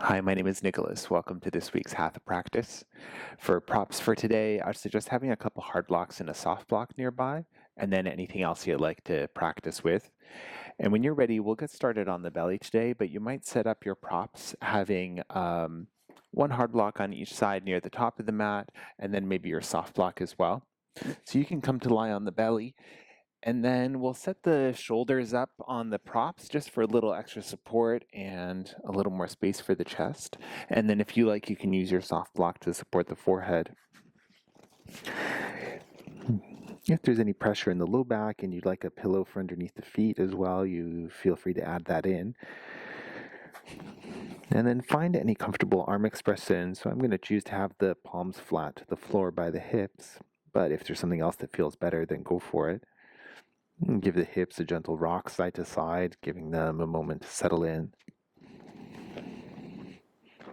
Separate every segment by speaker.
Speaker 1: Hi, my name is Nicholas. Welcome to this week's Hatha practice. For props for today, I suggest having a couple hard blocks and a soft block nearby, and then anything else you'd like to practice with. And when you're ready, we'll get started on the belly today, but you might set up your props having one hard block on each side near the top of the mat, and then maybe your soft block as well. So you can come to lie on the belly, and then we'll set the shoulders up on the props just for a little extra support and a little more space for the chest. And then if you like, you can use your soft block to support the forehead. If there's any pressure in the low back and you'd like a pillow for underneath the feet as well, you feel free to add that in. And then find any comfortable arm expression. So I'm going to choose to have the palms flat to the floor by the hips. But if there's something else that feels better, then go for it. Give the hips a gentle rock side to side, giving them a moment to settle in.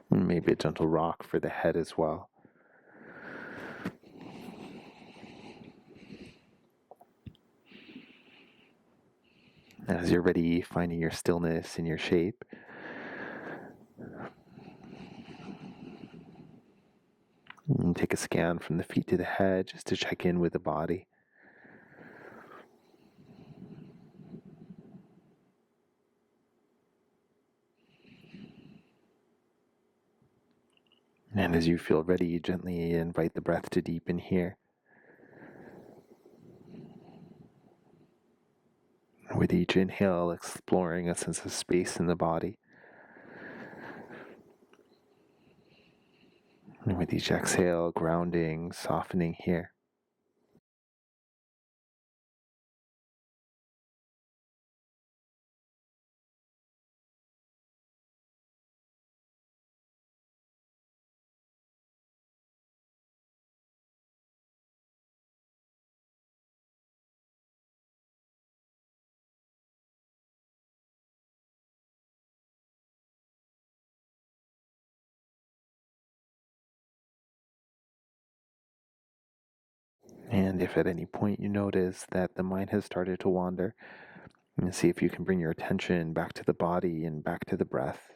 Speaker 1: Maybe a gentle rock for the head as well. As you're ready, finding your stillness and your shape. And take a scan from the feet to the head just to check in with the body. And as you feel ready, gently invite the breath to deepen here. With each inhale, exploring a sense of space in the body. And with each exhale, grounding, softening here. And if at any point you notice that the mind has started to wander, see if you can bring your attention back to the body and back to the breath.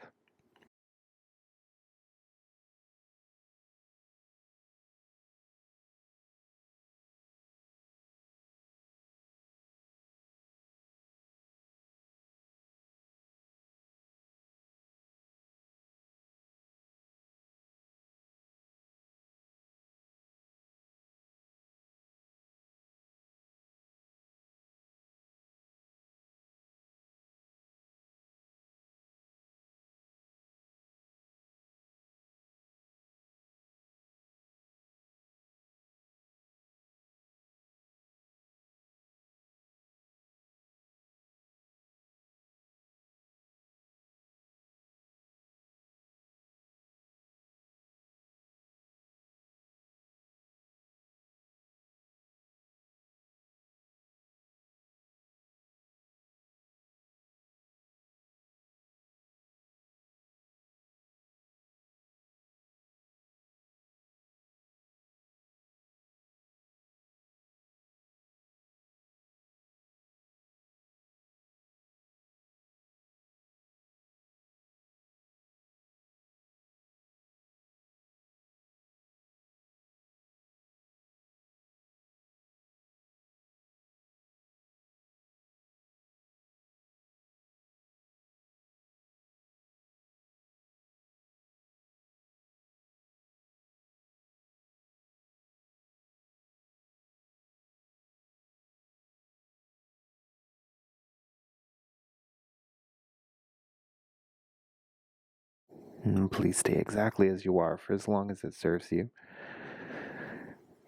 Speaker 1: And please stay exactly as you are for as long as it serves you.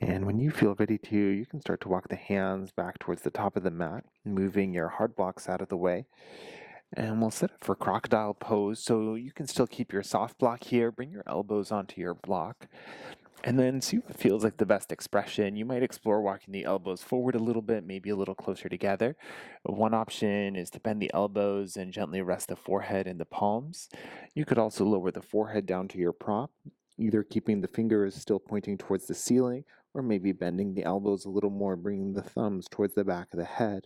Speaker 1: And when you feel ready to, you can start to walk the hands back towards the top of the mat, moving your hard blocks out of the way. And we'll set up for crocodile pose, so you can still keep your soft block here. Bring your elbows onto your block. And then see what feels like the best expression. You might explore walking the elbows forward a little bit, maybe a little closer together. One option is to bend the elbows and gently rest the forehead in the palms. You could also lower the forehead down to your prop, either keeping the fingers still pointing towards the ceiling, or maybe bending the elbows a little more, bringing the thumbs towards the back of the head.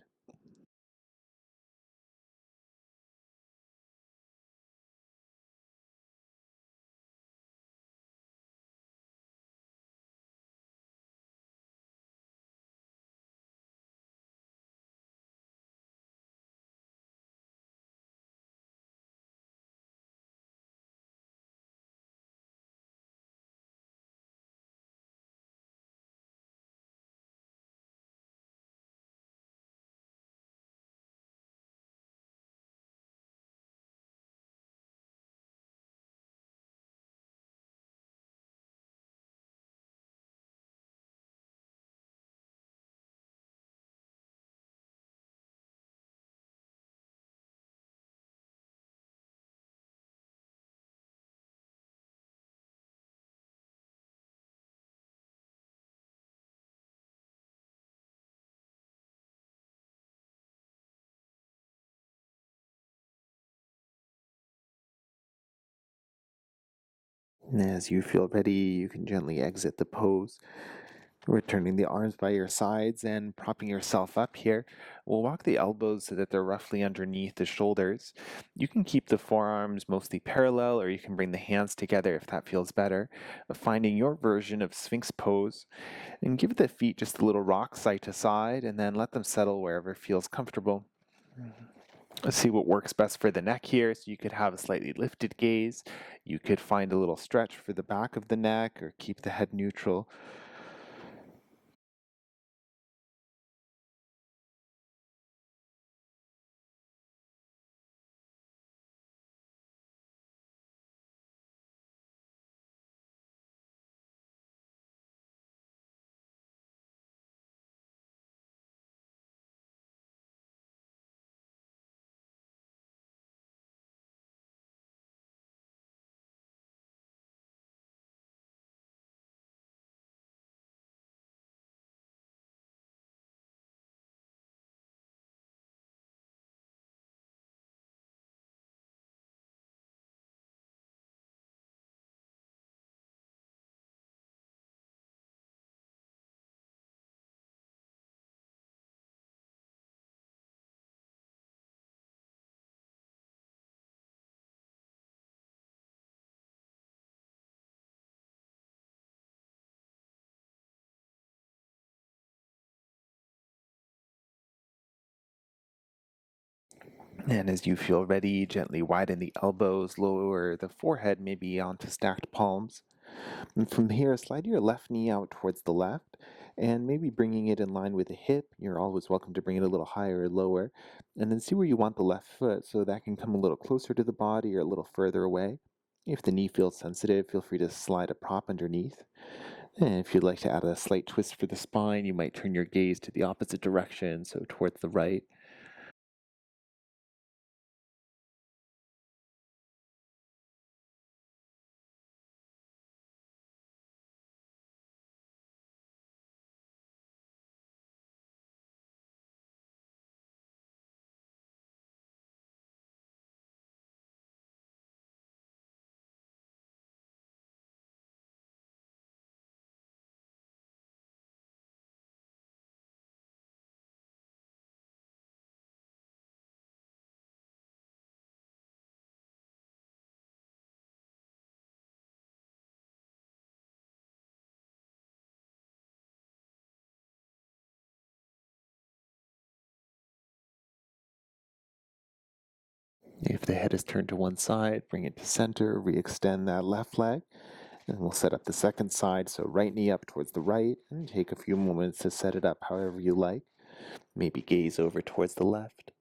Speaker 1: And as you feel ready, you can gently exit the pose. Returning the arms by your sides and propping yourself up here. We'll walk the elbows so that they're roughly underneath the shoulders. You can keep the forearms mostly parallel, or you can bring the hands together if that feels better. Finding your version of Sphinx pose, and give the feet just a little rock side to side, and then let them settle wherever feels comfortable. Let's see what works best for the neck here. So you could have a slightly lifted gaze. You could find a little stretch for the back of the neck, or keep the head neutral. And as you feel ready, gently widen the elbows, lower the forehead maybe onto stacked palms. And from here, slide your left knee out towards the left and maybe bringing it in line with the hip. You're always welcome to bring it a little higher or lower. And then see where you want the left foot so that can come a little closer to the body or a little further away. If the knee feels sensitive, feel free to slide a prop underneath. And if you'd like to add a slight twist for the spine, you might turn your gaze to the opposite direction, so towards the right. If the head is turned to one side, bring it to center, re-extend that left leg, and we'll set up the second side. So right knee up towards the right, and take a few moments to set it up however you like. Maybe gaze over towards the left.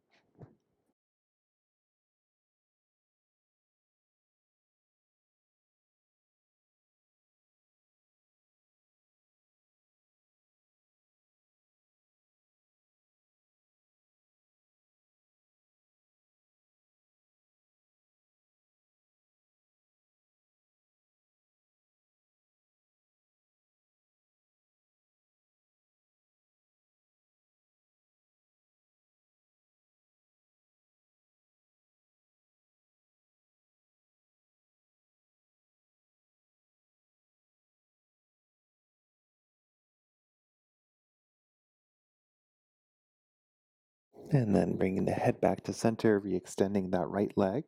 Speaker 1: And then bringing the head back to center, re-extending that right leg.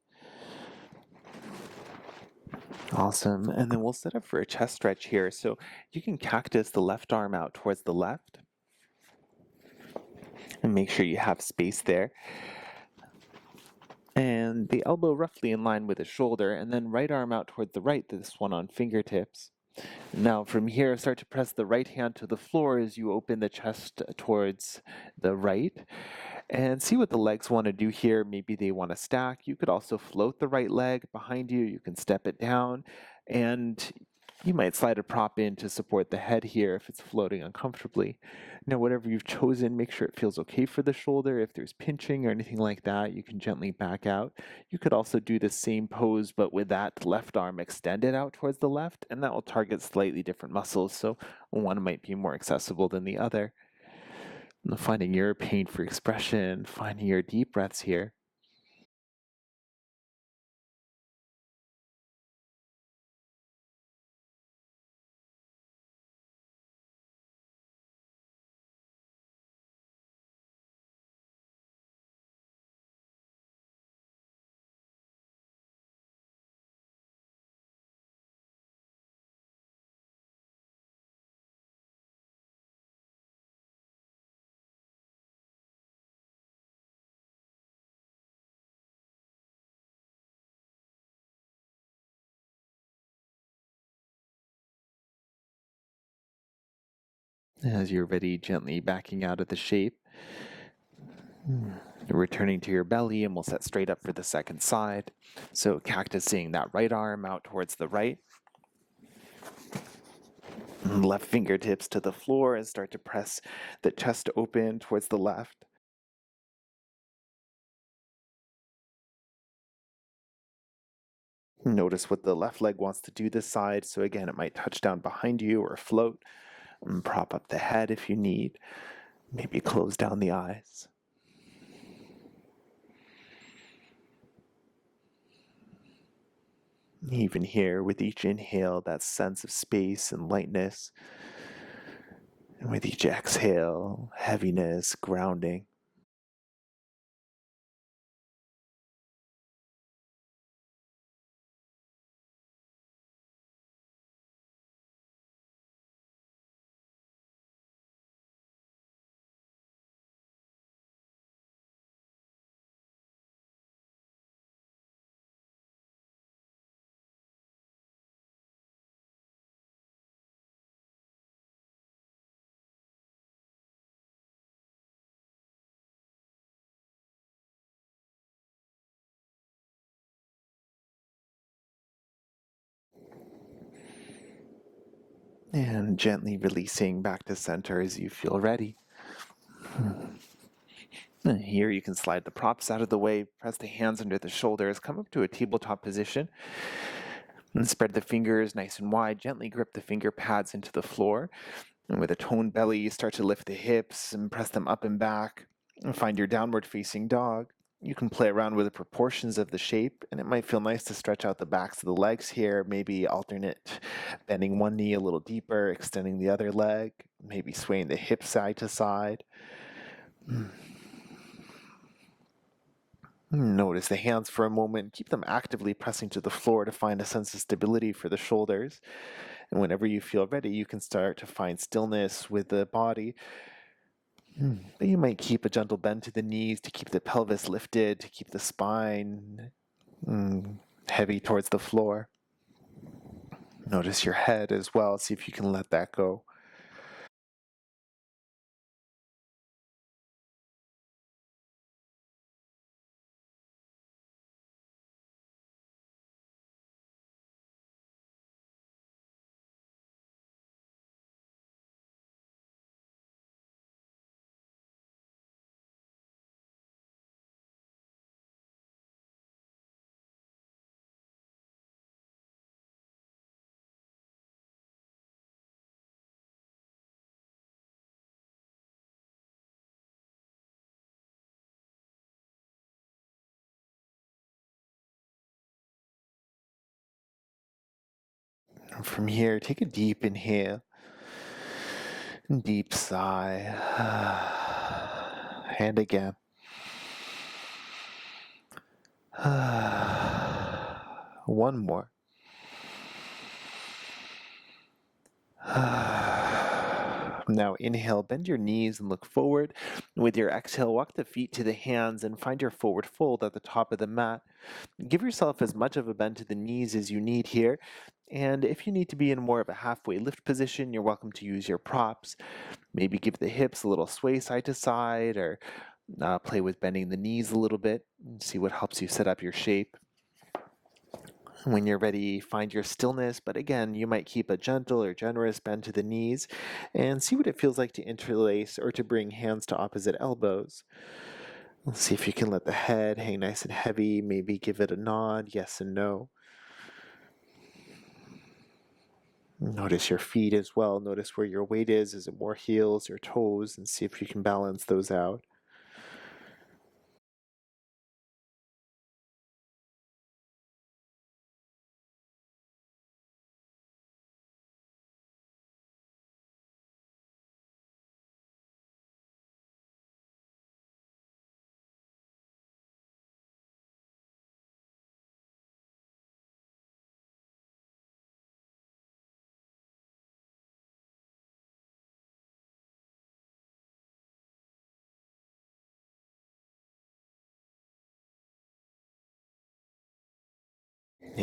Speaker 1: Awesome. And then we'll set up for a chest stretch here. So you can cactus the left arm out towards the left and make sure you have space there. And the elbow roughly in line with the shoulder, and then right arm out toward the right, this one on fingertips. Now from here, start to press the right hand to the floor as you open the chest towards the right. And see what the legs want to do here. Maybe they want to stack. You could also float the right leg behind you. You can step it down. And you might slide a prop in to support the head here if it's floating uncomfortably. Now, whatever you've chosen, make sure it feels okay for the shoulder. If there's pinching or anything like that, you can gently back out. You could also do the same pose, but with that left arm extended out towards the left, and that will target slightly different muscles, so one might be more accessible than the other. Finding your pain for expression, finding your deep breaths here. As you're ready, gently backing out of the shape. Returning to your belly, and we'll set straight up for the second side. So cactusing that right arm out towards the right. Left fingertips to the floor and start to press the chest open towards the left. Notice what the left leg wants to do this side. So again, it might touch down behind you or float. And prop up the head if you need. Maybe close down the eyes. Even here, with each inhale, that sense of space and lightness. And with each exhale, heaviness, grounding. And gently releasing back to center as you feel ready. And here you can slide the props out of the way, press the hands under the shoulders, come up to a tabletop position, and spread the fingers nice and wide. Gently grip the finger pads into the floor. And with a toned belly, you start to lift the hips and press them up and back. And find your downward facing dog. You can play around with the proportions of the shape, and it might feel nice to stretch out the backs of the legs here, maybe alternate bending one knee a little deeper, extending the other leg, maybe swaying the hip side to side. Notice the hands for a moment. Keep them actively pressing to the floor to find a sense of stability for the shoulders. And whenever you feel ready, you can start to find stillness with the body. But you might keep a gentle bend to the knees to keep the pelvis lifted, to keep the spine heavy towards the floor. Notice your head as well. See if you can let that go. And from here, take a deep inhale and deep sigh. And again. One more. Now inhale, bend your knees and look forward. With your exhale, walk the feet to the hands and find your forward fold at the top of the mat. Give yourself as much of a bend to the knees as you need here. And if you need to be in more of a halfway lift position, you're welcome to use your props. Maybe give the hips a little sway side to side, or play with bending the knees a little bit and see what helps you set up your shape. When you're ready, find your stillness, but again, you might keep a gentle or generous bend to the knees and see what it feels like to interlace or to bring hands to opposite elbows. Let's see if you can let the head hang nice and heavy, maybe give it a nod, yes and no. Notice your feet as well. Notice where your weight is. Is it more heels or toes? And see if you can balance those out.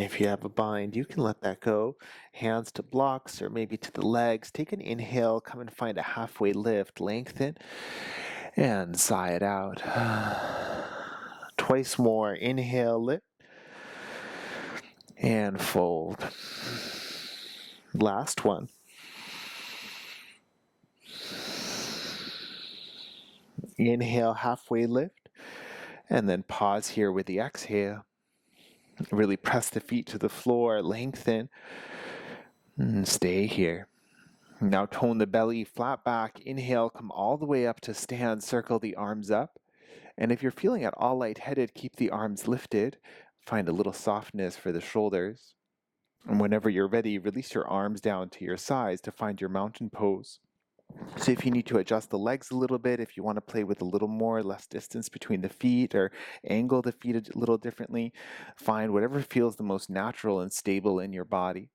Speaker 2: If you have a bind, you can let that go. Hands to blocks or maybe to the legs. Take an inhale, come and find a halfway lift, lengthen, and sigh it out. Twice more. Inhale, lift, and fold. Last one. Inhale, halfway lift, and then pause here with the exhale. Really press the feet to the floor, lengthen, and stay here. Now tone the belly, flat back. Inhale, come all the way up to stand, circle the arms up. And if you're feeling at all lightheaded, keep the arms lifted. Find a little softness for the shoulders. And whenever you're ready, release your arms down to your sides to find your mountain pose. So if you need to adjust the legs a little bit, if you want to play with a little more, less distance between the feet or angle the feet a little differently, find whatever feels the most natural and stable in your body.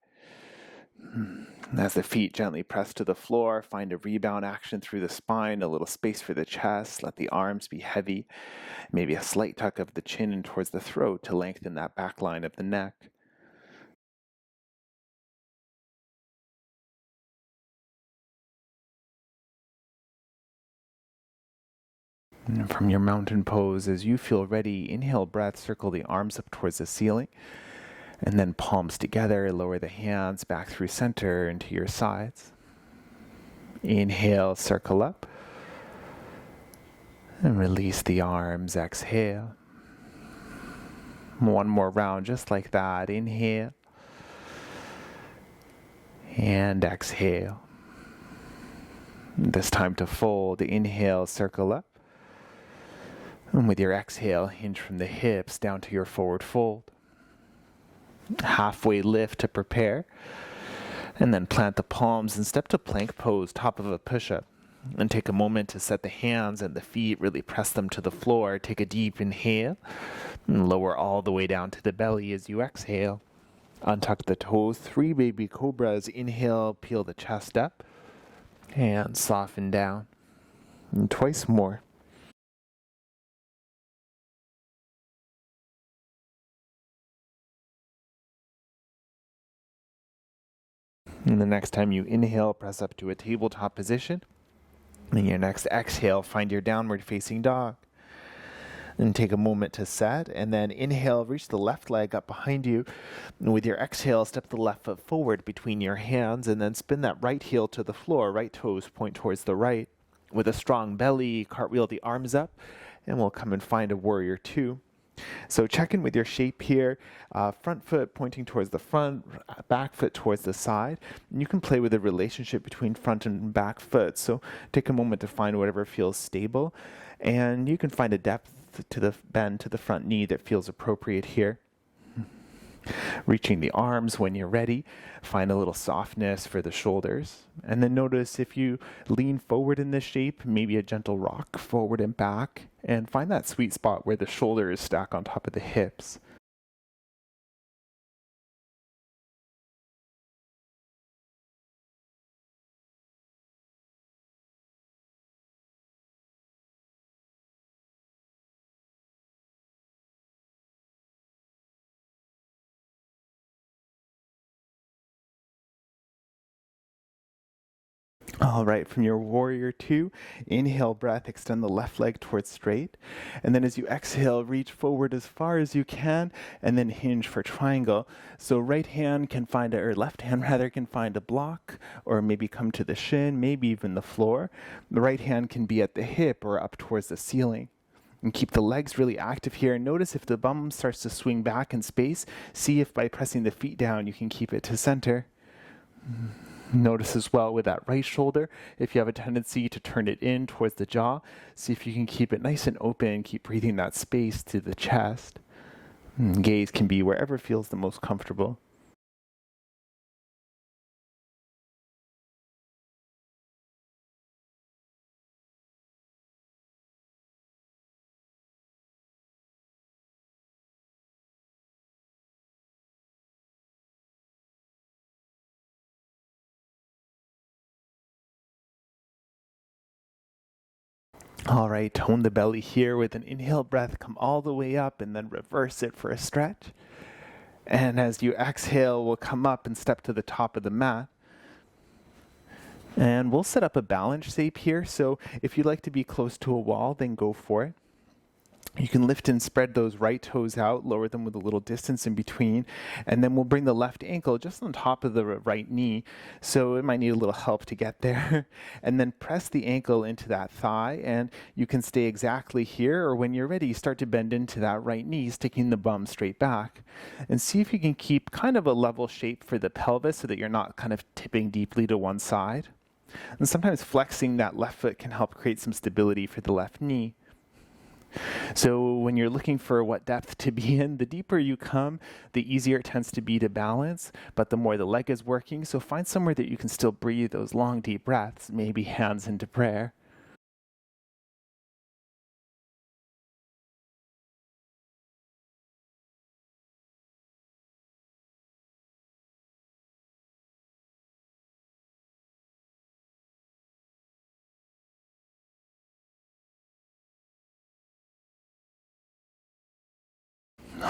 Speaker 2: As the feet gently press to the floor, find a rebound action through the spine, a little space for the chest, let the arms be heavy, maybe a slight tuck of the chin in towards the throat to lengthen that back line of the neck. And from your mountain pose, as you feel ready, inhale breath, circle the arms up towards the ceiling, and then palms together, lower the hands back through center into your sides. Inhale, circle up, and release the arms, exhale. One more round just like that. Inhale, and exhale. This time to fold. Inhale, circle up. And with your exhale, hinge from the hips down to your forward fold. Halfway lift to prepare. And then plant the palms and step to plank pose, top of a push-up. And take a moment to set the hands and the feet, really press them to the floor. Take a deep inhale and lower all the way down to the belly as you exhale. Untuck the toes, 3 baby cobras. Inhale, peel the chest up and soften down. And twice more. And the next time you inhale, press up to a tabletop position. And your next exhale, find your downward facing dog. And take a moment to set, and then inhale, reach the left leg up behind you. And with your exhale, step the left foot forward between your hands, and then spin that right heel to the floor. Right toes point towards the right. With a strong belly, cartwheel the arms up, and we'll come and find a warrior two. So check in with your shape here. Front foot pointing towards the front, back foot towards the side. And you can play with the relationship between front and back foot. So take a moment to find whatever feels stable. And you can find a depth to the bend to the front knee that feels appropriate here. Reaching the arms when you're ready. Find a little softness for the shoulders. And then notice if you lean forward in this shape, maybe a gentle rock forward and back. And find that sweet spot where the shoulders stack on top of the hips. All right, from your warrior two, inhale breath, extend the left leg towards straight. And then as you exhale, reach forward as far as you can, and then hinge for triangle. So right hand can find, or left hand rather, can find a block, or maybe come to the shin, maybe even the floor. The right hand can be at the hip or up towards the ceiling. And keep the legs really active here. Notice if the bum starts to swing back in space, see if by pressing the feet down, you can keep it to center. Notice as well with that right shoulder, if you have a tendency to turn it in towards the jaw, see if you can keep it nice and open, keep breathing that space to the chest. Gaze can be wherever feels the most comfortable. All right, tone the belly here with an inhale breath, come all the way up and then reverse it for a stretch. And as you exhale, we'll come up and step to the top of the mat. And we'll set up a balance shape here. So if you'd like to be close to a wall, then go for it. You can lift and spread those right toes out, lower them with a little distance in between, and then we'll bring the left ankle just on top of the right knee, so it might need a little help to get there. And then press the ankle into that thigh, and you can stay exactly here, or when you're ready, start to bend into that right knee, sticking the bum straight back. And see if you can keep kind of a level shape for the pelvis so that you're not kind of tipping deeply to one side. And sometimes flexing that left foot can help create some stability for the left knee. So when you're looking for what depth to be in, the deeper you come, the easier it tends to be to balance, but the more the leg is working. So find somewhere that you can still breathe those long, deep breaths, maybe hands into prayer.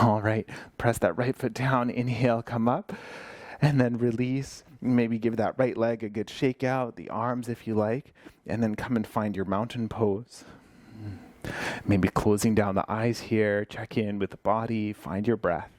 Speaker 2: All right, press that right foot down, inhale, come up, and then release. Maybe give that right leg a good shake out, the arms if you like, and then come and find your mountain pose. Maybe closing down the eyes here, check in with the body, find your breath.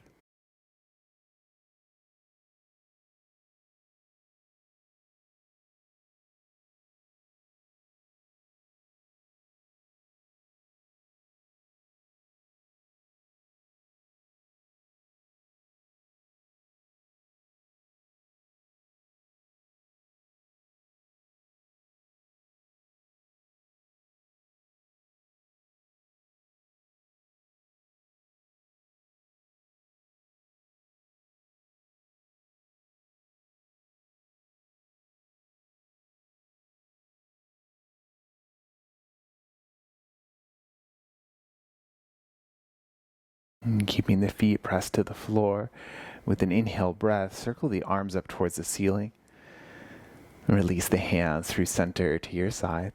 Speaker 2: And keeping the feet pressed to the floor. With an inhale breath, circle the arms up towards the ceiling. Release the hands through center to your sides.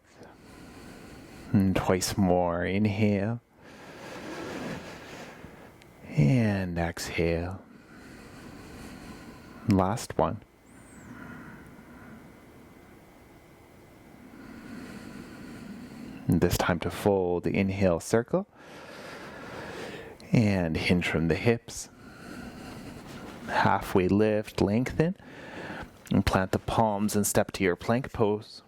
Speaker 2: And twice more. Inhale. And exhale. Last one. And this time to fold. Inhale, circle. And hinge from the hips. Halfway lift, lengthen. And plant the palms and step to your plank pose.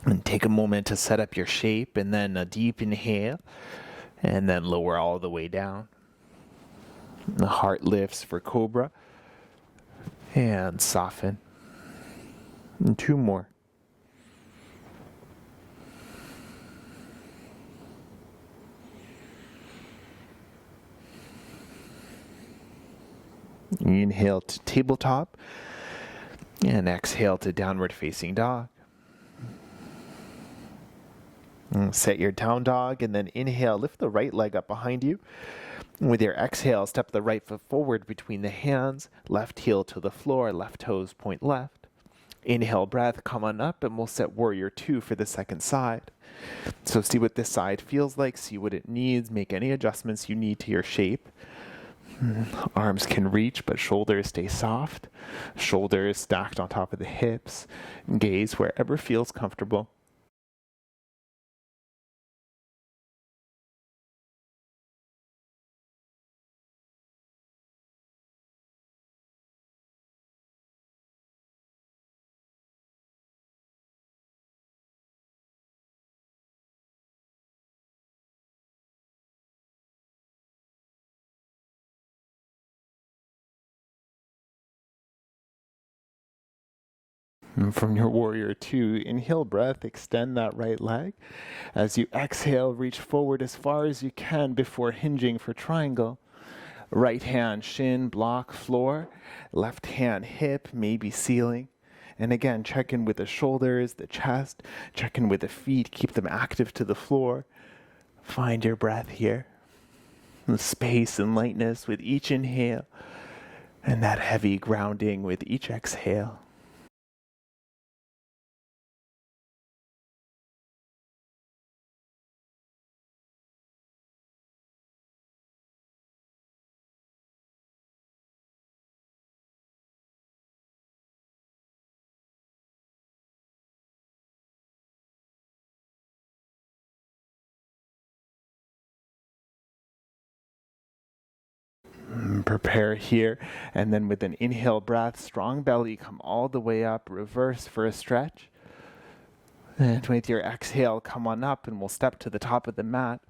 Speaker 2: And take a moment to set up your shape, and then a deep inhale, and then lower all the way down. The heart lifts for cobra, and soften. And two more. Inhale to tabletop, and exhale to downward facing dog. And set your down dog, and then inhale, lift the right leg up behind you. With your exhale, step the right foot forward between the hands, left heel to the floor, left toes point left. Inhale breath, come on up, and we'll set warrior two for the second side. So see what this side feels like, see what it needs, make any adjustments you need to your shape. Arms can reach, but shoulders stay soft. Shoulders stacked on top of the hips. Gaze wherever feels comfortable. And from your warrior two, inhale breath, extend that right leg. As you exhale, reach forward as far as you can before hinging for triangle. Right hand shin, block, floor. Left hand hip, maybe ceiling. And again, check in with the shoulders, the chest. Check in with the feet, keep them active to the floor. Find your breath here. The space and lightness with each inhale. And that heavy grounding with each exhale. Prepare here, and then with an inhale breath, strong belly, come all the way up, reverse for a stretch. And with your exhale, come on up, and we'll step to the top of the mat.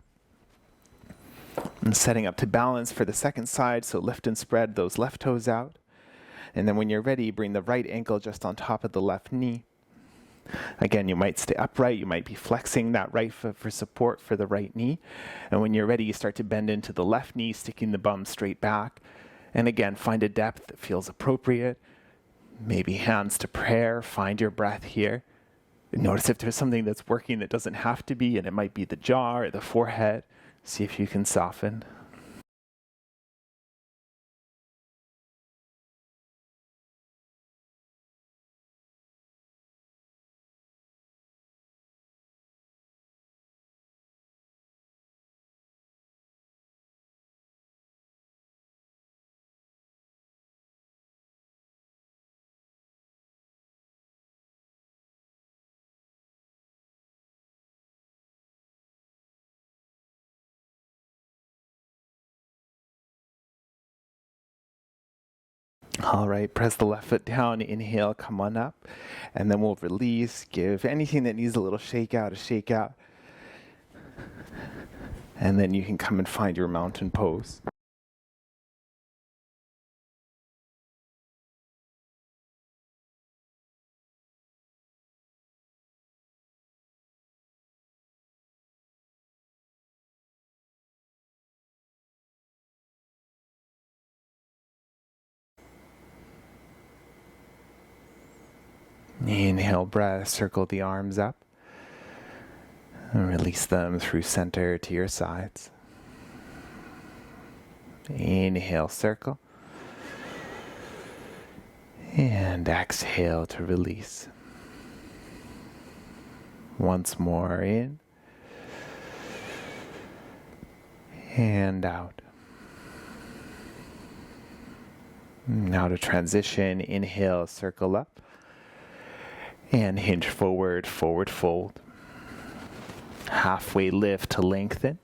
Speaker 2: And setting up to balance for the second side, so lift and spread those left toes out. And then when you're ready, bring the right ankle just on top of the left knee. Again, you might stay upright. You might be flexing that right foot for support for the right knee. And when you're ready, you start to bend into the left knee, sticking the bum straight back. And again, find a depth that feels appropriate. Maybe hands to prayer. Find your breath here. Notice if there's something that's working that doesn't have to be, and it might be the jaw or the forehead. See if you can soften. All right, press the left foot down, inhale, come on up, and then we'll release, give anything that needs a little shake out, a shake out. And then you can come and find your mountain pose. Inhale, breath, circle the arms up. And release them through center to your sides. Inhale, circle. And exhale to release. Once more in. And out. Now to transition, inhale, circle up. And hinge forward, forward fold. Halfway lift to lengthen.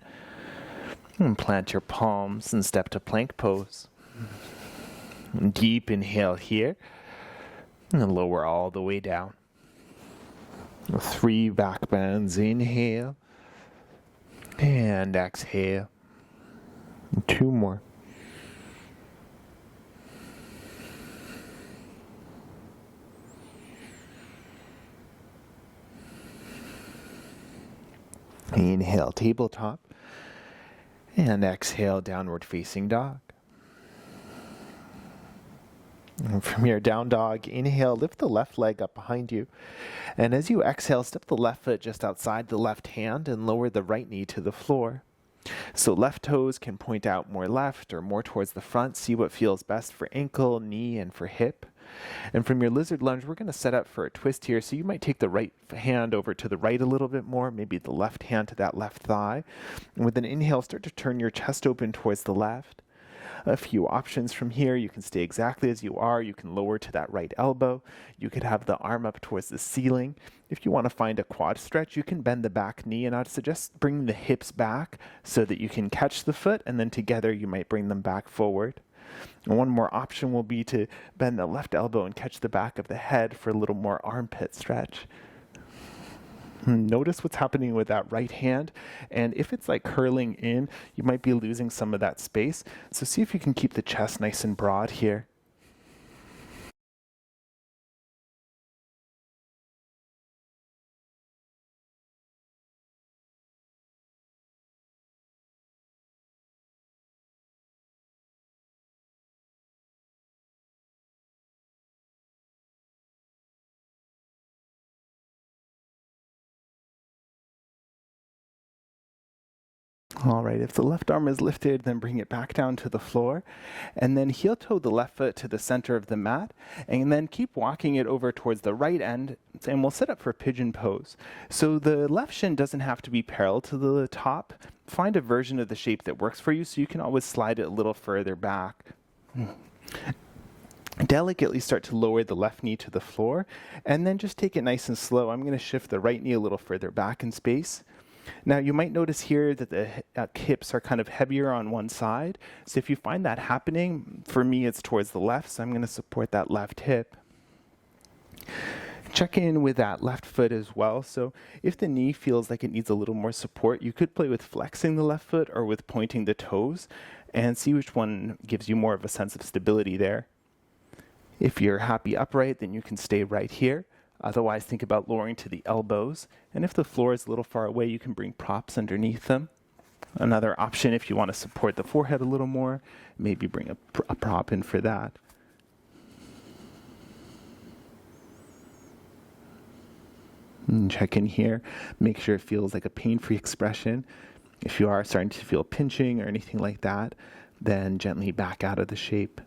Speaker 2: And plant your palms and step to plank pose. Deep inhale here. And lower all the way down. 3 back bends. Inhale. And exhale. 2 more. Inhale, tabletop. And exhale, downward facing dog. And from your down dog, inhale, lift the left leg up behind you. And as you exhale, step the left foot just outside the left hand and lower the right knee to the floor. So left toes can point out more left or more towards the front. See what feels best for ankle, knee, and for hip. And from your lizard lunge, we're going to set up for a twist here. So you might take the right hand over to the right a little bit more, maybe the left hand to that left thigh. And with an inhale, start to turn your chest open towards the left. A few options from here. You can stay exactly as you are. You can lower to that right elbow. You could have the arm up towards the ceiling. If you want to find a quad stretch, you can bend the back knee, and I'd suggest bringing the hips back so that you can catch the foot, and then together you might bring them back forward. And one more option will be to bend the left elbow and catch the back of the head for a little more armpit stretch. Notice what's happening with that right hand, and if it's like curling in, you might be losing some of that space. So see if you can keep the chest nice and broad here. All right, if the left arm is lifted, then bring it back down to the floor, and then heel toe the left foot to the center of the mat, and then keep walking it over towards the right end, and we'll set up for pigeon pose. So the left shin doesn't have to be parallel to the top. Find a version of the shape that works for you, so you can always slide it a little further back. Delicately start to lower the left knee to the floor, and then just take it nice and slow. I'm going to shift the right knee a little further back in space. Now, you might notice here that the hips are kind of heavier on one side. So if you find that happening, for me, it's towards the left. So I'm going to support that left hip. Check in with that left foot as well. So if the knee feels like it needs a little more support, you could play with flexing the left foot or with pointing the toes and see which one gives you more of a sense of stability there. If you're happy upright, then you can stay right here. Otherwise, think about lowering to the elbows. And if the floor is a little far away, you can bring props underneath them. Another option, if you want to support the forehead a little more, maybe bring a prop in for that. And check in here. Make sure it feels like a pain-free expression. If you are starting to feel pinching or anything like that, then gently back out of the shape.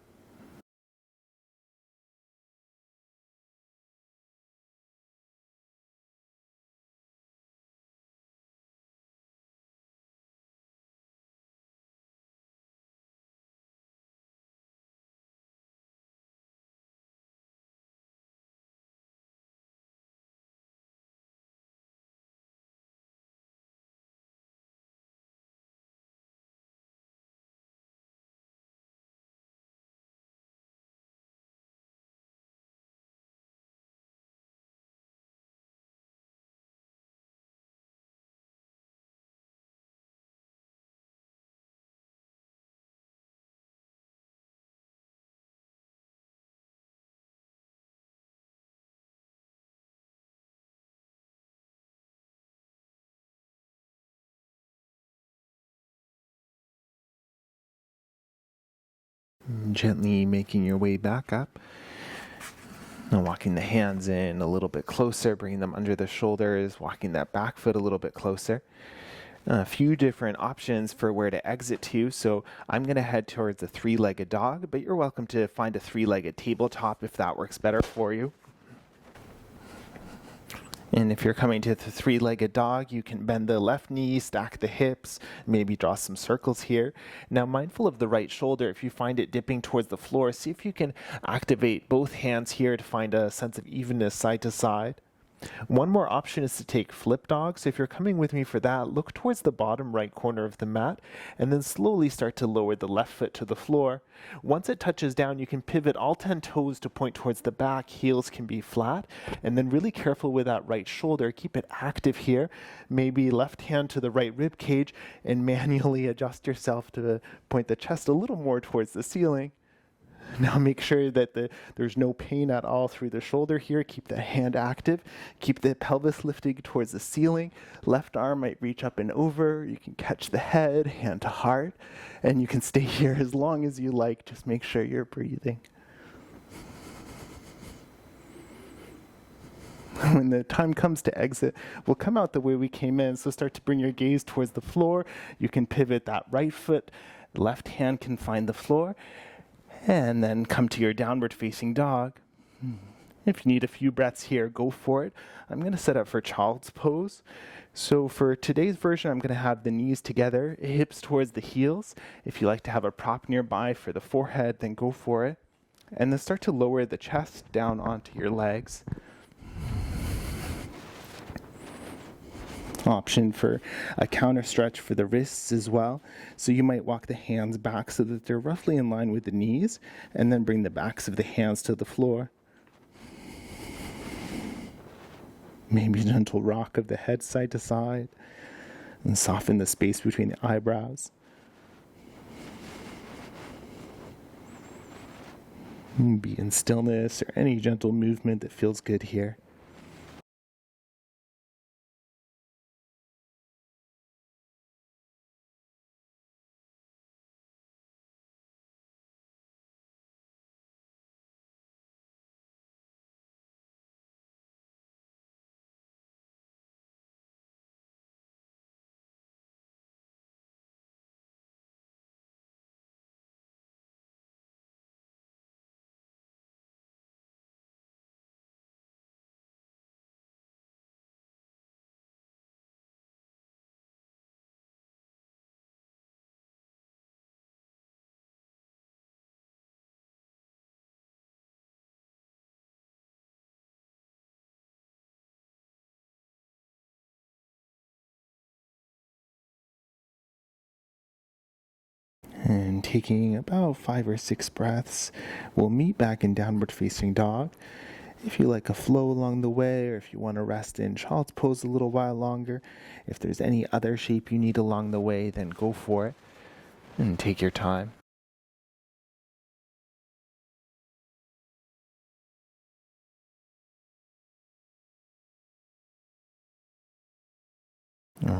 Speaker 2: Gently making your way back up. And walking the hands in a little bit closer, bringing them under the shoulders, walking that back foot a little bit closer. A few different options for where to exit to. So I'm going to head towards a three-legged dog, but you're welcome to find a three-legged tabletop if that works better for you. And if you're coming to the three-legged dog, you can bend the left knee, stack the hips, maybe draw some circles here. Now, mindful of the right shoulder, if you find it dipping towards the floor, see if you can activate both hands here to find a sense of evenness side to side. One more option is to take flip dog. So if you're coming with me for that, look towards the bottom right corner of the mat and then slowly start to lower the left foot to the floor. Once it touches down, you can pivot all 10 toes to point towards the back. Heels can be flat. And then really careful with that right shoulder. Keep it active here. Maybe left hand to the right rib cage and manually adjust yourself to point the chest a little more towards the ceiling. Now make sure that there's no pain at all through the shoulder here. Keep the hand active. Keep the pelvis lifting towards the ceiling. Left arm might reach up and over. You can catch the head, hand to heart. And you can stay here as long as you like. Just make sure you're breathing. When the time comes to exit, we'll come out the way we came in. So start to bring your gaze towards the floor. You can pivot that right foot. Left hand can find the floor. And then come to your downward facing dog. If you need a few breaths here, go for it. I'm going to set up for child's pose. So for today's version, I'm going to have the knees together, hips towards the heels. If you like to have a prop nearby for the forehead, then go for it. And then start to lower the chest down onto your legs. Option for a counter stretch for the wrists as well. So you might walk the hands back so that they're roughly in line with the knees, and then bring the backs of the hands to the floor. Maybe a gentle rock of the head side to side, and soften the space between the eyebrows. Be in stillness or any gentle movement that feels good here. And taking about 5 or 6 breaths, we'll meet back in downward facing dog. If you like a flow along the way, or if you want to rest in child's pose a little while longer, if there's any other shape you need along the way, then go for it and take your time.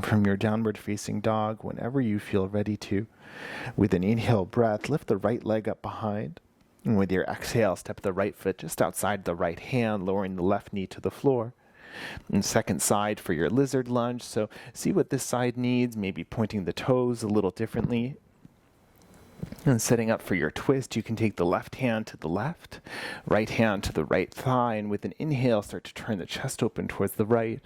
Speaker 2: From your downward facing dog, whenever you feel ready to, with an inhale breath, lift the right leg up behind. And with your exhale, step the right foot just outside the right hand, lowering the left knee to the floor. And second side for your lizard lunge. So see what this side needs, maybe pointing the toes a little differently. And setting up for your twist, you can take the left hand to the left, right hand to the right thigh, and with an inhale, start to turn the chest open towards the right.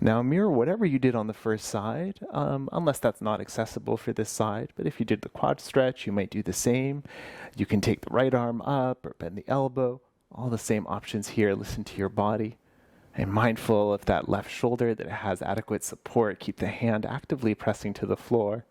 Speaker 2: Now mirror whatever you did on the first side, unless that's not accessible for this side. But if you did the quad stretch, you might do the same. You can take the right arm up or bend the elbow. All the same options here. Listen to your body. And mindful of that left shoulder, that it has adequate support. Keep the hand actively pressing to the floor.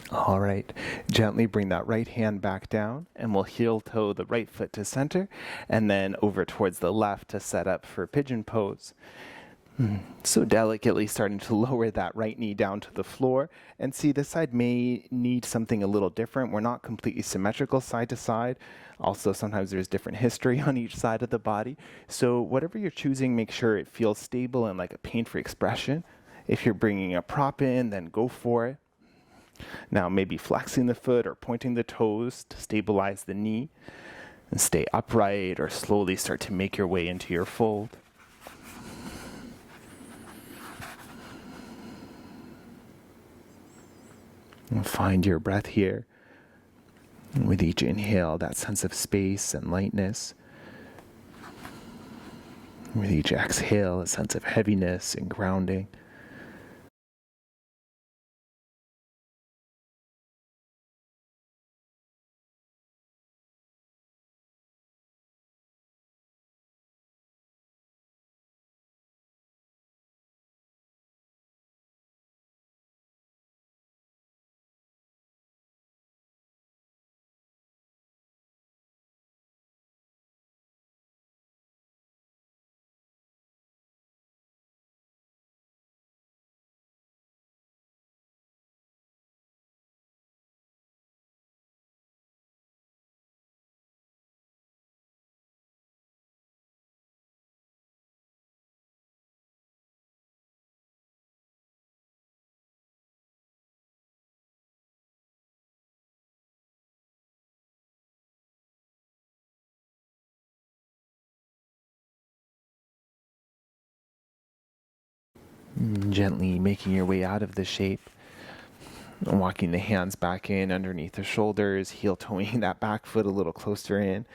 Speaker 2: All right, gently bring that right hand back down, and we'll heel toe the right foot to center, and then over towards the left to set up for pigeon pose. So delicately starting to lower that right knee down to the floor. And see, this side may need something a little different. We're not completely symmetrical side to side. Also, sometimes there's different history on each side of the body. So whatever you're choosing, make sure it feels stable and like a pain-free expression. If you're bringing a prop in, then go for it. Now maybe flexing the foot or pointing the toes to stabilize the knee. And stay upright or slowly start to make your way into your fold. And find your breath here. And with each inhale, that sense of space and lightness. With each exhale, a sense of heaviness and grounding. Gently making your way out of the shape. Walking the hands back in underneath the shoulders, heel toeing that back foot a little closer in.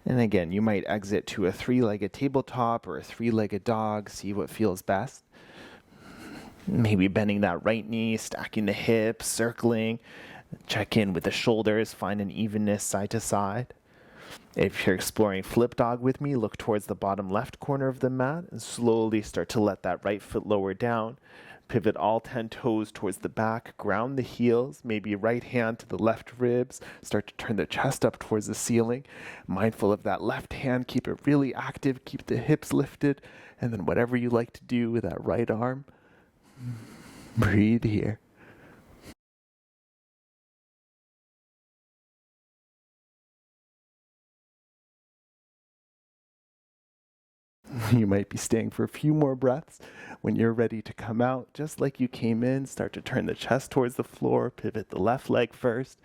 Speaker 2: And again, you might exit to a 3-legged tabletop or a 3-legged dog, see what feels best. Maybe bending that right knee, stacking the hips, circling. Check in with the shoulders, find an evenness side to side. If you're exploring flip dog with me, look towards the bottom left corner of the mat and slowly start to let that right foot lower down. Pivot all 10 toes towards the back, ground the heels, maybe right hand to the left ribs, start to turn the chest up towards the ceiling. Mindful of that left hand, keep it really active, keep the hips lifted, and then whatever you like to do with that right arm, breathe here. You might be staying for a few more breaths. When you're ready to come out, just like you came in, start to turn the chest towards the floor, pivot the left leg first,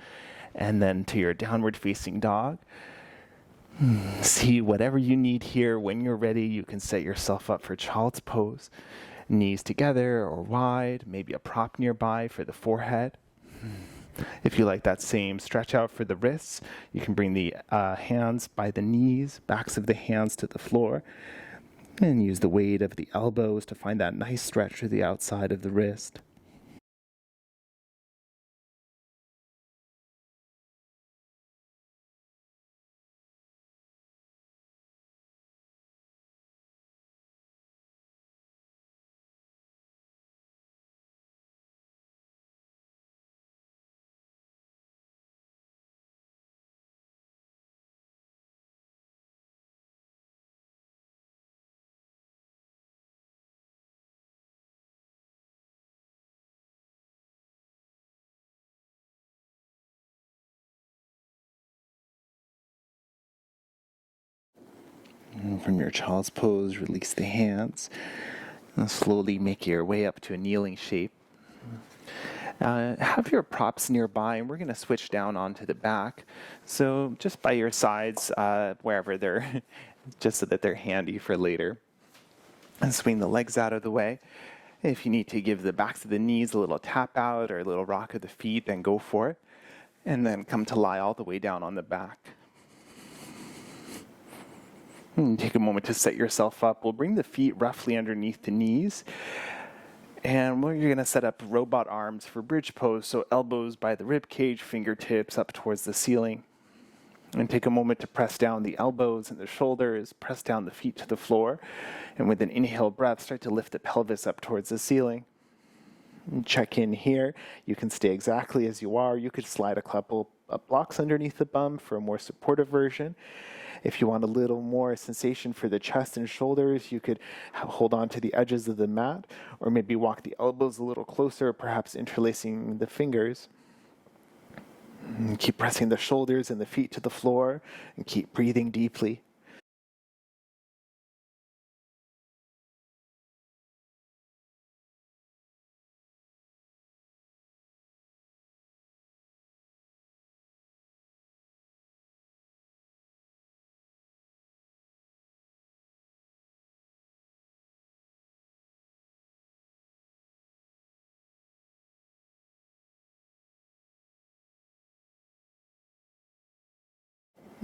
Speaker 2: and then to your downward facing dog. See whatever you need here. When you're ready, you can set yourself up for child's pose. Knees together or wide, maybe a prop nearby for the forehead. If you like that same stretch out for the wrists, you can bring the hands by the knees, backs of the hands to the floor, and use the weight of the elbows to find that nice stretch to the outside of the wrist. And from your child's pose, release the hands and slowly make your way up to a kneeling shape. Have your props nearby, and we're going to switch down onto the back. So just by your sides, wherever they're, just so that they're handy for later. And swing the legs out of the way. If you need to give the backs of the knees a little tap out or a little rock of the feet, then go for it. And then come to lie all the way down on the back. And take a moment to set yourself up. We'll bring the feet roughly underneath the knees. And you're going to set up robot arms for bridge pose, so elbows by the rib cage, fingertips up towards the ceiling. And take a moment to press down the elbows and the shoulders, press down the feet to the floor. And with an inhale breath, start to lift the pelvis up towards the ceiling. And check in here. You can stay exactly as you are. You could slide a couple of blocks underneath the bum for a more supportive version. If you want a little more sensation for the chest and shoulders, you could hold on to the edges of the mat, or maybe walk the elbows a little closer, perhaps interlacing the fingers. And keep pressing the shoulders and the feet to the floor, and keep breathing deeply.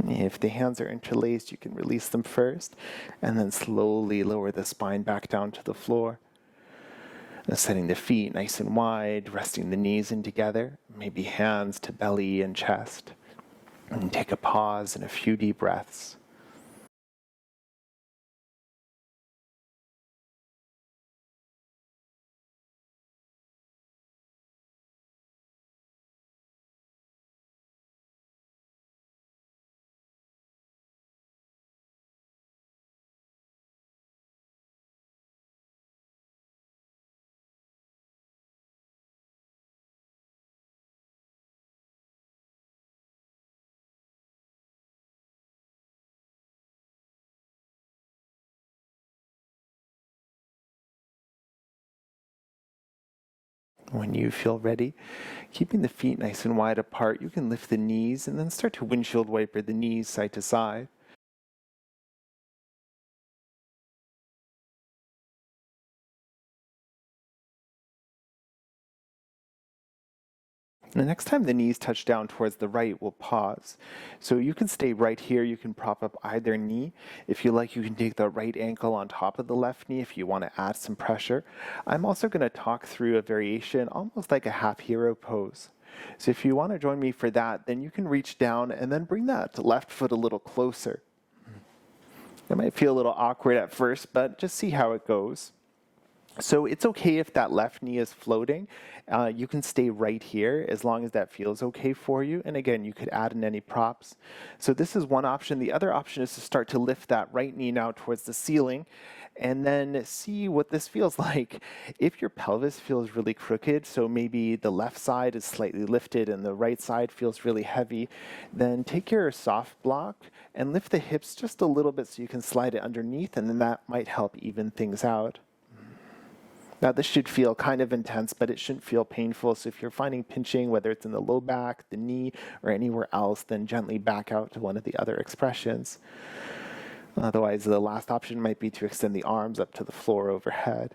Speaker 2: If the hands are interlaced, you can release them first, and then slowly lower the spine back down to the floor. Setting the feet nice and wide, resting the knees in together, maybe hands to belly and chest. And take a pause and a few deep breaths. When you feel ready, keeping the feet nice and wide apart, you can lift the knees and then start to windshield wiper the knees side to side. The next time the knees touch down towards the right, we'll pause. So you can stay right here. You can prop up either knee. If you like, you can take the right ankle on top of the left knee if you want to add some pressure. I'm also going to talk through a variation, almost like a half hero pose. So if you want to join me for that, then you can reach down and then bring that left foot a little closer. It might feel a little awkward at first, but just see how it goes. So it's okay if that left knee is floating. You can stay right here as long as that feels okay for you. And again, you could add in any props. So this is one option. The other option is to start to lift that right knee now towards the ceiling and then see what this feels like. If your pelvis feels really crooked, so maybe the left side is slightly lifted and the right side feels really heavy, then take your soft block and lift the hips just a little bit so you can slide it underneath, and then that might help even things out. Now this should feel kind of intense, but it shouldn't feel painful. So if you're finding pinching, whether it's in the low back, the knee, or anywhere else, then gently back out to one of the other expressions. Otherwise, the last option might be to extend the arms up to the floor overhead.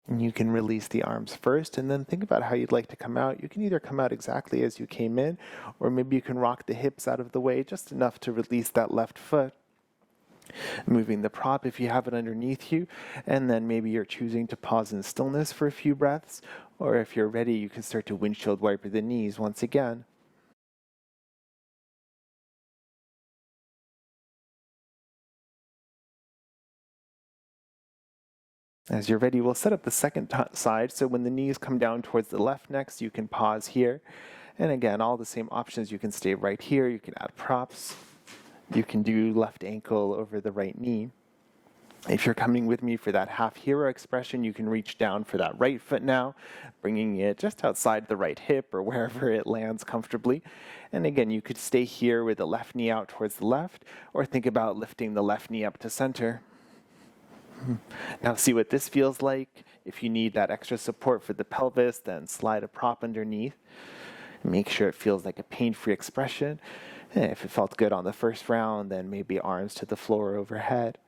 Speaker 2: And you can release the arms first and then think about how you'd like to come out. You can either come out exactly as you came in, or maybe you can rock the hips out of the way just enough to release that left foot. Moving the prop if you have it underneath you, and then maybe you're choosing to pause in stillness for a few breaths, or if you're ready, you can start to windshield wiper the knees once again. As you're ready, we'll set up the second side, so when the knees come down towards the left next, you can pause here. And again, all the same options. You can stay right here, you can add props, you can do left ankle over the right knee. If you're coming with me for that half hero expression, you can reach down for that right foot now, bringing it just outside the right hip or wherever it lands comfortably. And again, you could stay here with the left knee out towards the left, or think about lifting the left knee up to center. Now see what this feels like. If you need that extra support for the pelvis, then slide a prop underneath. Make sure it feels like a pain-free expression. And if it felt good on the first round, then maybe arms to the floor overhead.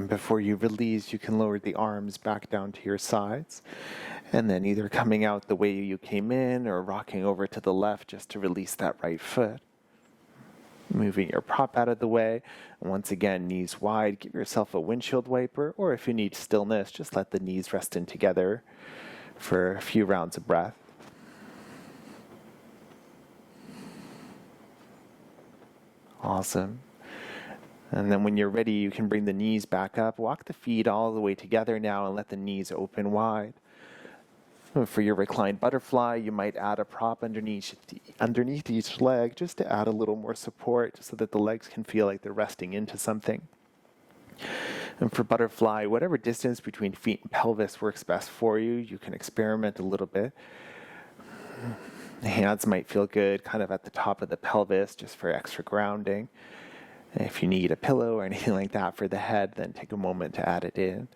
Speaker 2: Before you release, you can lower the arms back down to your sides, and then either coming out the way you came in or rocking over to the left just to release that right foot. Moving your prop out of the way. Once again, knees wide, give yourself a windshield wiper, or if you need stillness, just let the knees rest in together for a few rounds of breath. Awesome. And then when you're ready, you can bring the knees back up, walk the feet all the way together now, and let the knees open wide. For your reclined butterfly, you might add a prop underneath each leg just to add a little more support so that the legs can feel like they're resting into something. And for butterfly, whatever distance between feet and pelvis works best for you, you can experiment a little bit. The hands might feel good kind of at the top of the pelvis just for extra grounding. If you need a pillow or anything like that for the head, then take a moment to add it in.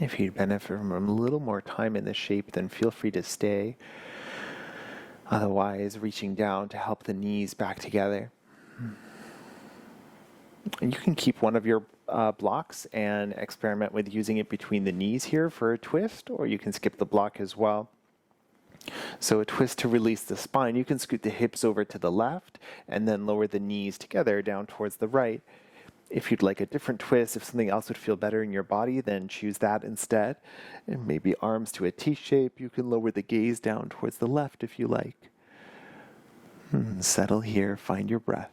Speaker 2: If you'd benefit from a little more time in the shape, then feel free to stay. Otherwise, reaching down to help the knees back together. And you can keep one of your blocks and experiment with using it between the knees here for a twist, or you can skip the block as well. So a twist to release the spine, you can scoot the hips over to the left and then lower the knees together down towards the right. If you'd like a different twist, if something else would feel better in your body, then choose that instead. And maybe arms to a T shape, you can lower the gaze down towards the left if you like. Settle here, find your breath.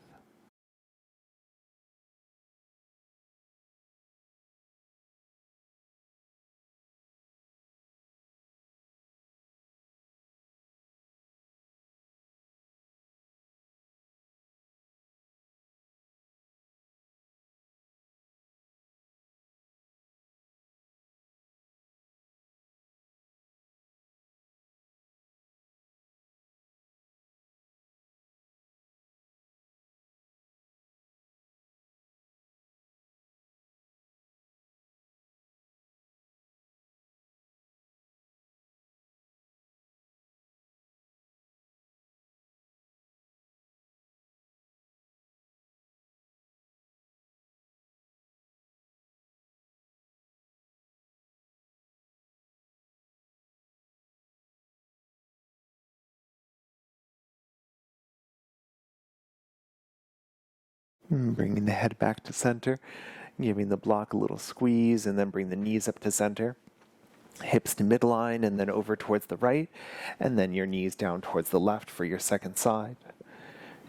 Speaker 1: Bringing the head back to center, giving the block a little squeeze, and then bring the knees up to center. Hips to midline and then over towards the right, and then your knees down towards the left for your second side.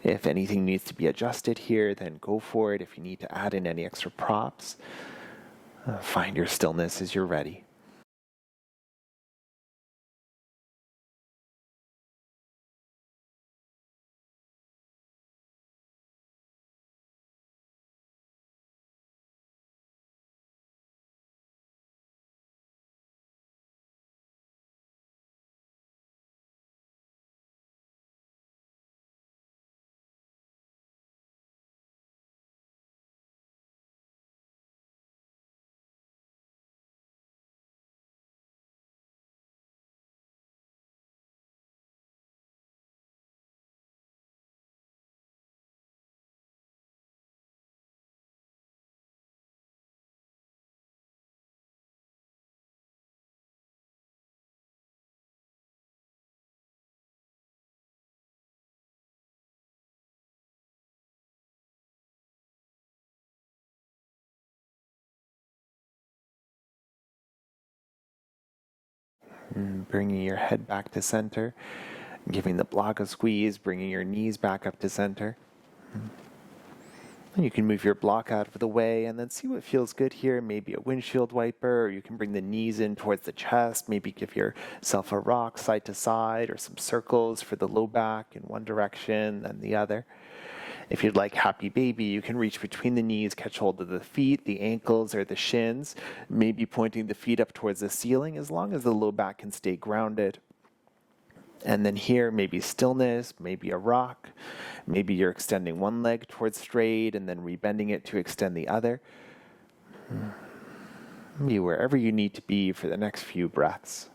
Speaker 1: If anything needs to be adjusted here, then go for it. If you need to add in any extra props, find your stillness as you're ready. Bringing your head back to center, giving the block a squeeze, bringing your knees back up to center. And you can move your block out of the way and then see what feels good here. Maybe a windshield wiper, or you can bring the knees in towards the chest. Maybe give yourself a rock side to side or some circles for the low back in one direction and the other. If you'd like happy baby, you can reach between the knees, catch hold of the feet, the ankles, or the shins, maybe pointing the feet up towards the ceiling as long as the low back can stay grounded. And then here, maybe stillness, maybe a rock, maybe you're extending one leg towards straight and then rebending it to extend the other. Be wherever you need to be for the next few breaths.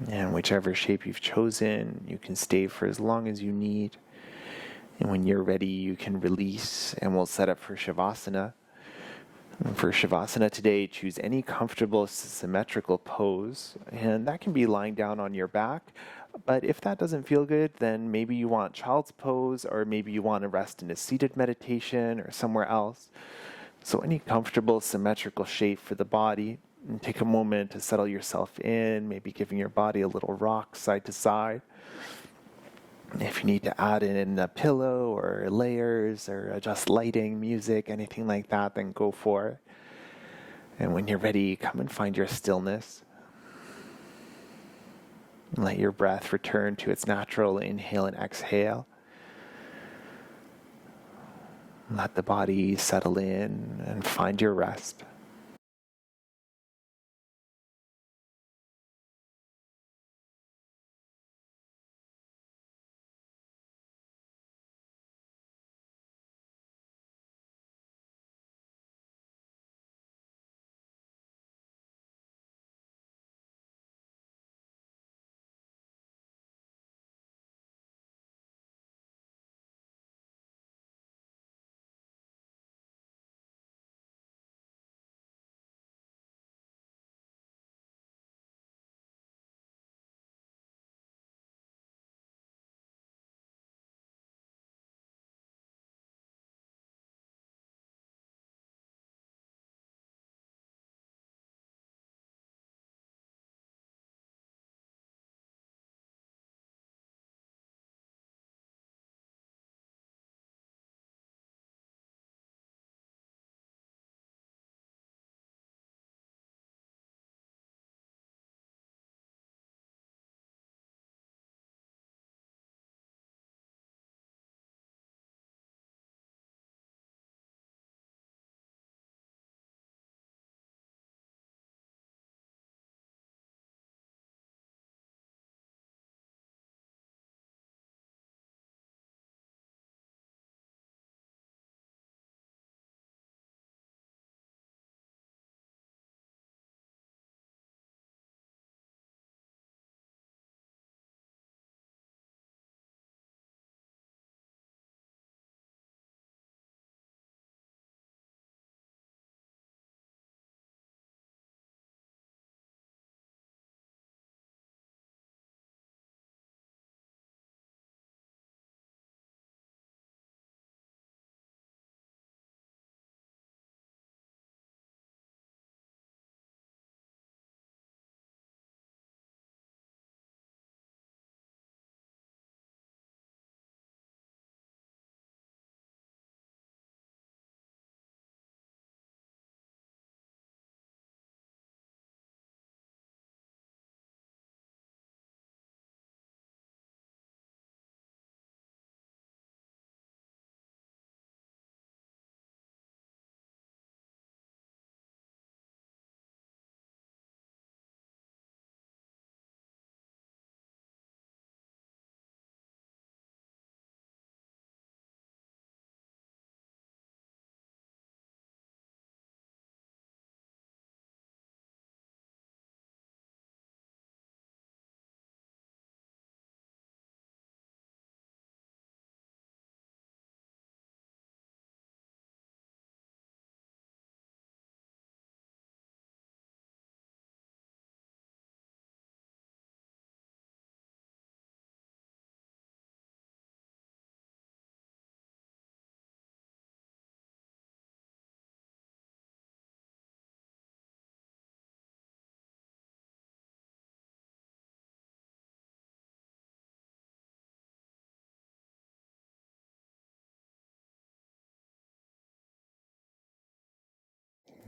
Speaker 1: And whichever shape you've chosen, you can stay for as long as you need. And when you're ready, you can release, and we'll set up for Shavasana. And for Shavasana today, choose any comfortable symmetrical pose, and that can be lying down on your back. But if that doesn't feel good, then maybe you want child's pose, or maybe you want to rest in a seated meditation or somewhere else. So any comfortable symmetrical shape for the body. And take a moment to settle yourself in, maybe giving your body a little rock side to side. If you need to add in a pillow or layers or adjust lighting, music, anything like that, then go for it. And when you're ready, come and find your stillness. Let your breath return to its natural inhale and exhale. Let the body settle in and find your rest.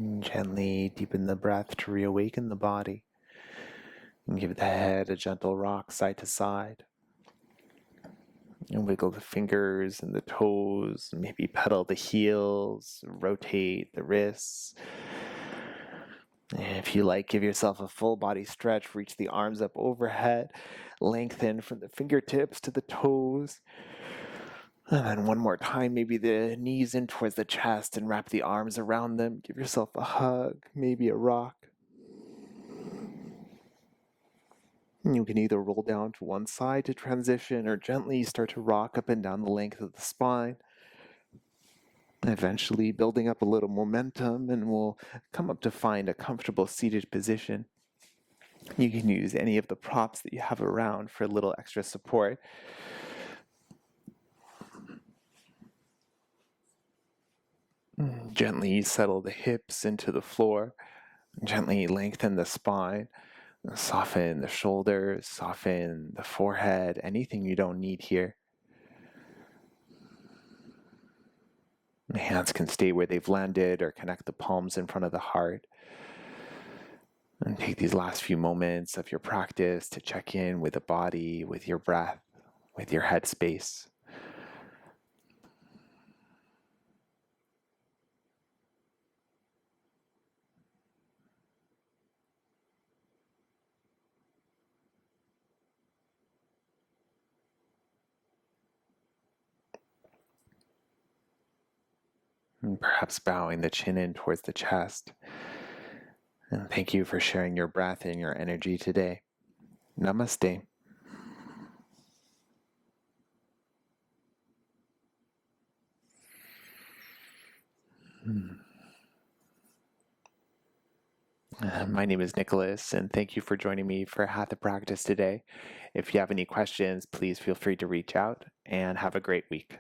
Speaker 1: And gently deepen the breath to reawaken the body. And give the head a gentle rock side to side. And wiggle the fingers and the toes, maybe pedal the heels, rotate the wrists. And if you like, give yourself a full body stretch, reach the arms up overhead, lengthen from the fingertips to the toes. And then one more time, maybe the knees in towards the chest and wrap the arms around them. Give yourself a hug, maybe a rock. You can either roll down to one side to transition or gently start to rock up and down the length of the spine. Eventually building up a little momentum, and we'll come up to find a comfortable seated position. You can use any of the props that you have around for a little extra support. Gently settle the hips into the floor. Gently lengthen the spine. Soften the shoulders, soften the forehead, anything you don't need here. The hands can stay where they've landed or connect the palms in front of the heart. And take these last few moments of your practice to check in with the body, with your breath, with your headspace. And perhaps bowing the chin in towards the chest. And thank you for sharing your breath and your energy today. Namaste. My name is Nicholas, and thank you for joining me for Hatha Practice today. If you have any questions, please feel free to reach out, and have a great week.